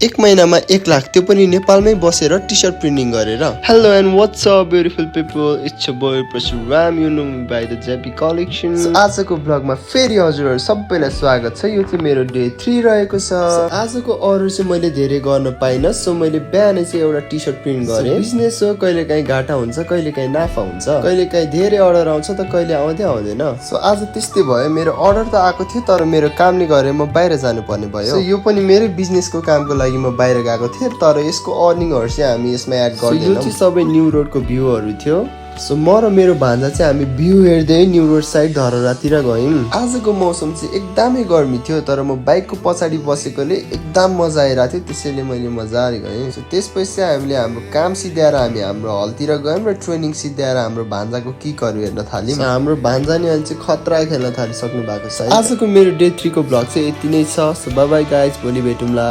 1 महिनामा 1 लाख, त्यो पनि नेपालमै बसेर टी सर्ट प्रिन्टिङ गरेर। Hello and what's up beautiful people, it's your boy Parshuram, you know me by the JP collection. आजको ब्लगमा फेरि हजुरहरू सबैलाई स्वागत छ। यो चाहिँ मेरो डे 3 रहेको छ। आजको अर्डर चाहिँ मैले धेरै गर्न पाइनँ, सो मैले बिहानै चाहिँ एउटा टी सर्ट प्रिन्ट गरेँ। बिजनेस हो, कहिले काहीँ घाटा हुन्छ, कहिले काहीँ नाफा हुन्छ, कहिले काहीँ धेरै अर्डर आउँछ त कहिले आउँदैन। सो आज त्यस्तै भयो, मेरो अर्डर त आएको थियो तर मेरो कामले गरेर म बाहिर जानु पर्ने भयो। सो यो पनि मेरो बिजनेसको कामको लागि म बाहिर गएको थिएँ, तर यसको अर्निङहरु चाहिँ हामी यसमा एड गर्दैनौं। यो चाहिँ सबै न्यू रोडको भ्यूहरु थियो। सो म र मेरो भान्जा चाहिँ हामी भ्यू हेर्दै न्यू रोड साइड धरहरातिर गयौं। आजको मौसम चाहिँ एकदमै गर्मी थियो, तर म बाइकको पछाडि बसेकोले एकदम मजा आइरहेको थियो, त्यसैले मैले मजाले गएँ। सो त्यसपछि हामीले हाम्रो काम सिध्याएर हामी हाम्रो हलतिर गयौं र ट्रेनिङ सिध्याएर हाम्रो भान्जाको किकहरु हेर्न थाल्यौं। हाम्रो भान्जा नि अहिले चाहिँ खतरा खेल्न थालिसक्नु भएको छ। आजको मेरो डे 3 को ब्लग चाहिँ यति नै छ। सो बाइ बाइ गाइज, भोलि भेटौँला।